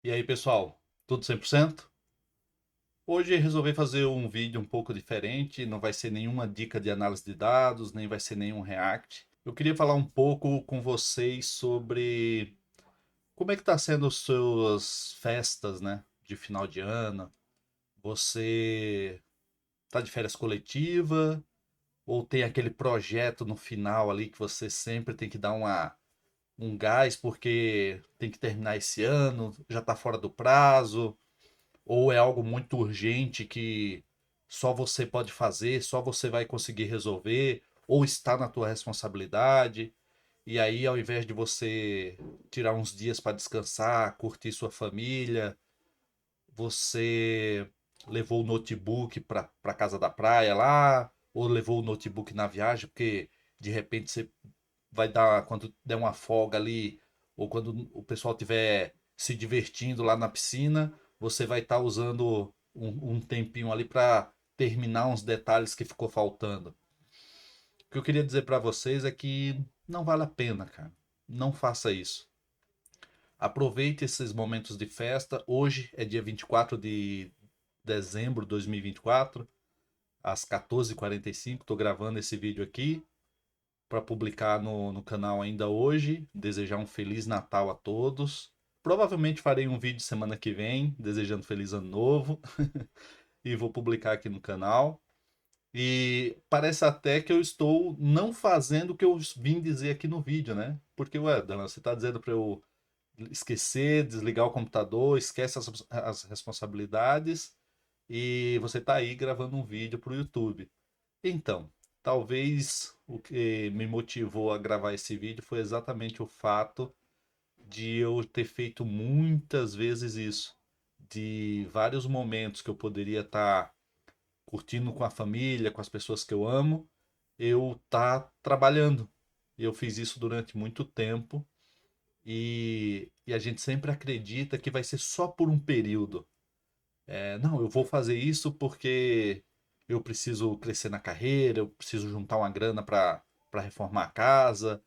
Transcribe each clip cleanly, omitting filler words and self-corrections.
E aí, pessoal, tudo 100%? Hoje resolvi fazer um vídeo um pouco diferente, não vai ser nenhuma dica de análise de dados, nem vai ser nenhum react. Eu queria falar um pouco com vocês sobre como é que está sendo as suas festas, né, de final de ano. Você está de férias coletiva ou tem aquele projeto no final ali que você sempre tem que dar um gás porque tem que terminar esse ano, já está fora do prazo? Ou é algo muito urgente que só você pode fazer, só você vai conseguir resolver, ou está na tua responsabilidade, e aí ao invés de você tirar uns dias para descansar, curtir sua família, você levou o notebook para casa da praia lá, ou levou o notebook na viagem, porque de repente você vai dar, quando der uma folga ali, ou quando o pessoal estiver se divertindo lá na piscina, você vai estar usando um tempinho ali para terminar uns detalhes que ficou faltando. O que eu queria dizer para vocês é que não vale a pena, cara. Não faça isso. Aproveite esses momentos de festa. Hoje é dia 24 de dezembro de 2024, às 14h45. Estou gravando esse vídeo aqui para publicar no canal ainda hoje. Desejar um Feliz Natal a todos. Provavelmente farei um vídeo semana que vem, desejando Feliz Ano Novo, e vou publicar aqui no canal. E parece até que eu estou não fazendo o que eu vim dizer aqui no vídeo, né? Porque, ué, Dana, você está dizendo para eu esquecer, desligar o computador, esquece as responsabilidades, e você está aí gravando um vídeo para o YouTube. Então, talvez o que me motivou a gravar esse vídeo foi exatamente o fato de eu ter feito muitas vezes isso, de vários momentos que eu poderia estar curtindo com a família, com as pessoas que eu amo, eu estar trabalhando. Eu fiz isso durante muito tempo e a gente sempre acredita que vai ser só por um período. Não, eu vou fazer isso porque eu preciso crescer na carreira, eu preciso juntar uma grana para reformar a casa.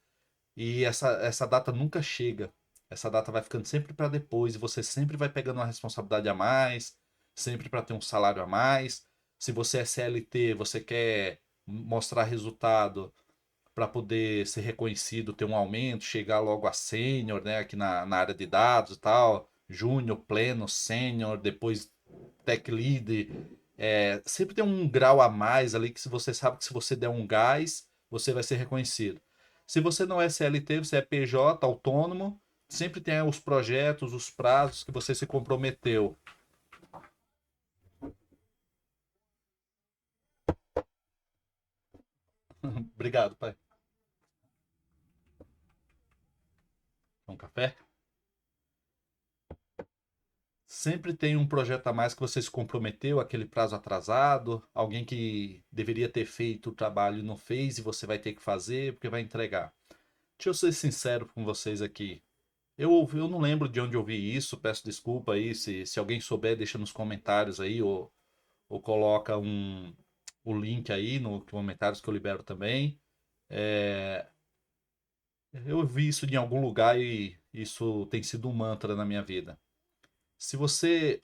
E essa data nunca chega. Essa data vai ficando sempre para depois e você sempre vai pegando uma responsabilidade a mais, sempre para ter um salário a mais. Se você é CLT, você quer mostrar resultado para poder ser reconhecido, ter um aumento, chegar logo a sênior, né, aqui na área de dados e tal, júnior, pleno, sênior, depois tech lead. Sempre tem um grau a mais ali que se você sabe que se você der um gás, você vai ser reconhecido. Se você não é CLT, você é PJ, autônomo, sempre tem os projetos, os prazos que você se comprometeu. Obrigado, pai. Um café? Sempre tem um projeto a mais que você se comprometeu, aquele prazo atrasado, alguém que deveria ter feito o trabalho e não fez e você vai ter que fazer porque vai entregar. Deixa eu ser sincero com vocês aqui. Eu não lembro de onde eu vi isso, peço desculpa aí, se alguém souber, deixa nos comentários aí, ou coloca o link aí nos comentários que eu libero também. É, eu vi isso em algum lugar e isso tem sido um mantra na minha vida. Se você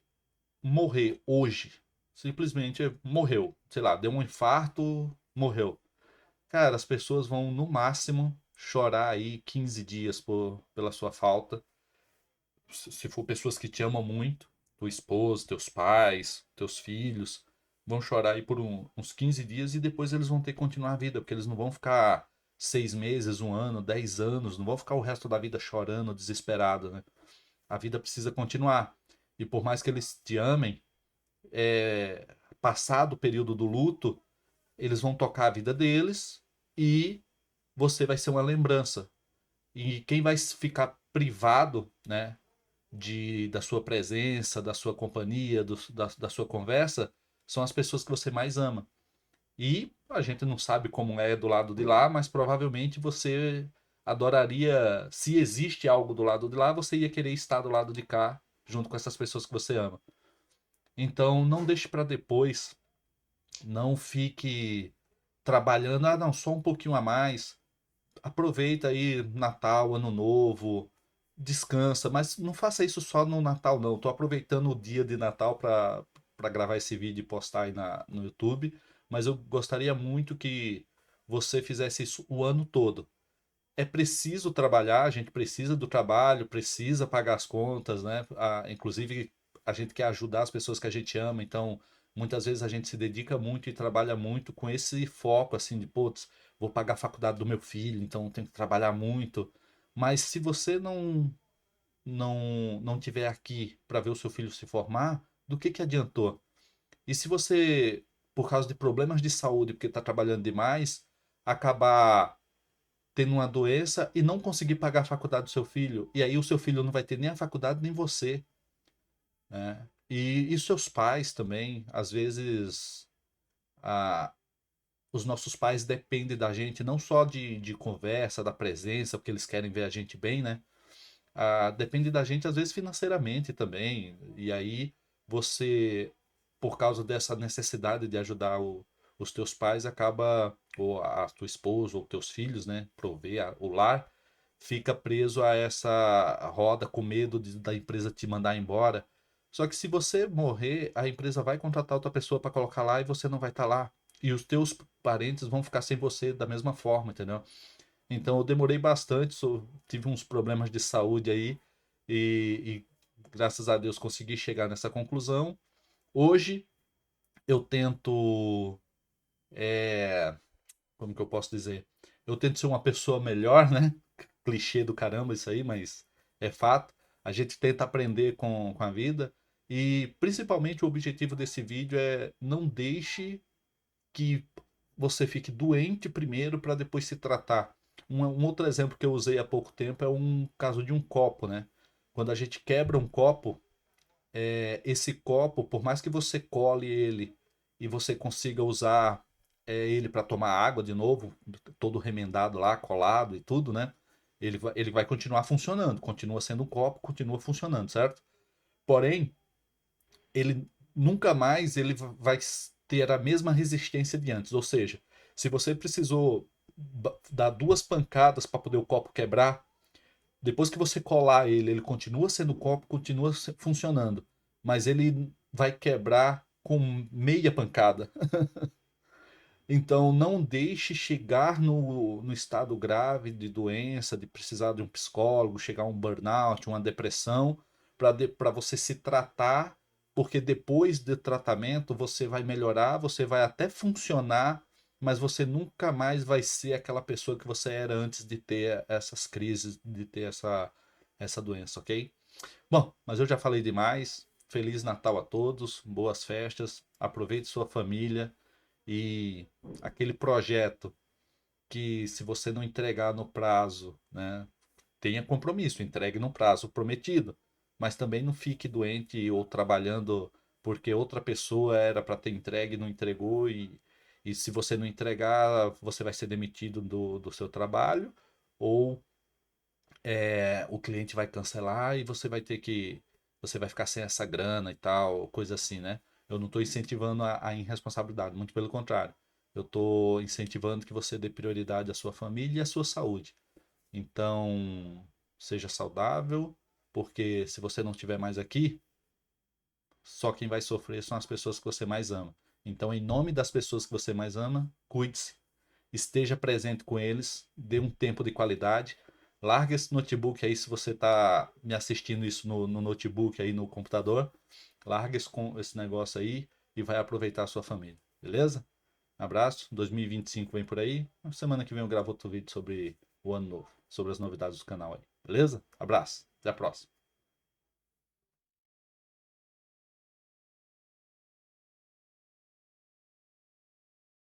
morrer hoje, simplesmente morreu, sei lá, deu um infarto, morreu. Cara, as pessoas vão no máximo chorar aí 15 dias pela sua falta. Se for pessoas que te amam muito, tua esposa, teus pais, teus filhos, vão chorar aí por uns 15 dias e depois eles vão ter que continuar a vida, porque eles não vão ficar 6 meses, um ano, 10 anos, não vão ficar o resto da vida chorando, desesperado, né? A vida precisa continuar. E por mais que eles te amem, passado o período do luto, eles vão tocar a vida deles e você vai ser uma lembrança. E quem vai ficar privado, né, da sua presença, da sua companhia, da sua conversa, são as pessoas que você mais ama. E a gente não sabe como é do lado de lá, mas provavelmente você adoraria, se existe algo do lado de lá, você ia querer estar do lado de cá, junto com essas pessoas que você ama. Então não deixe para depois, não fique trabalhando, não, só um pouquinho a mais. Aproveita aí Natal, Ano Novo, descansa, mas não faça isso só no Natal, não. Tô aproveitando o dia de Natal para gravar esse vídeo e postar aí no YouTube, mas eu gostaria muito que você fizesse isso o ano todo. É preciso trabalhar, a gente precisa do trabalho, precisa pagar as contas, né? Inclusive, a gente quer ajudar as pessoas que a gente ama, então muitas vezes a gente se dedica muito e trabalha muito com esse foco assim de, putz, vou pagar a faculdade do meu filho, então tenho que trabalhar muito. Mas se você não tiver aqui para ver o seu filho se formar, do que adiantou? E se você, por causa de problemas de saúde, porque está trabalhando demais, acabar tendo uma doença e não conseguir pagar a faculdade do seu filho, e aí o seu filho não vai ter nem a faculdade nem você, né? E seus pais também, às vezes, a, os nossos pais dependem da gente não só de conversa, da presença, porque eles querem ver a gente bem, né? Depende da gente, às vezes, financeiramente também. E aí você, por causa dessa necessidade de ajudar os teus pais, acaba, ou a tua esposa, ou teus filhos, né? Prover o lar, fica preso a essa roda com medo da empresa te mandar embora. Só que se você morrer, a empresa vai contratar outra pessoa para colocar lá e você não vai estar lá. E os teus parentes vão ficar sem você da mesma forma, entendeu? Então eu demorei bastante, tive uns problemas de saúde aí e graças a Deus consegui chegar nessa conclusão. Hoje eu tento, é, como que eu posso dizer? Eu tento ser uma pessoa melhor, né? Clichê do caramba isso aí, mas é fato. A gente tenta aprender com a vida e principalmente o objetivo desse vídeo é não deixe que você fique doente primeiro para depois se tratar. Um outro exemplo que eu usei há pouco tempo é um caso de um copo, né? Quando a gente quebra um copo, esse copo, por mais que você cole ele e você consiga usar ele para tomar água de novo, todo remendado lá, colado e tudo, né? Ele vai continuar funcionando, continua sendo um copo, continua funcionando, certo? Porém, ele nunca mais ele vai ter a mesma resistência de antes. Ou seja, se você precisou dar duas pancadas para poder o copo quebrar, depois que você colar ele, ele continua sendo copo, continua funcionando, mas ele vai quebrar com meia pancada. Então, não deixe chegar no estado grave de doença, de precisar de um psicólogo, chegar a um burnout, uma depressão, para você se tratar, porque depois do tratamento você vai melhorar, você vai até funcionar, mas você nunca mais vai ser aquela pessoa que você era antes de ter essas crises, de ter essa doença, ok? Bom, mas eu já falei demais. Feliz Natal a todos, boas festas, aproveite sua família e aquele projeto que se você não entregar no prazo, né, tenha compromisso, entregue no prazo prometido, mas também não fique doente ou trabalhando porque outra pessoa era para ter entregue e não entregou e se você não entregar, você vai ser demitido do seu trabalho ou o cliente vai cancelar e você vai ficar sem essa grana e tal, coisa assim, né? Eu não estou incentivando a irresponsabilidade, muito pelo contrário. Eu estou incentivando que você dê prioridade à sua família e à sua saúde. Então, seja saudável, porque se você não estiver mais aqui, só quem vai sofrer são as pessoas que você mais ama. Então, em nome das pessoas que você mais ama, cuide-se, esteja presente com eles, dê um tempo de qualidade. Larga esse notebook aí, se você está me assistindo isso no notebook aí no computador, larga esse negócio aí e vai aproveitar a sua família, beleza? Abraço, 2025 vem por aí. Semana que vem eu gravo outro vídeo sobre o ano novo, sobre as novidades do canal aí, beleza? Abraço, até a próxima.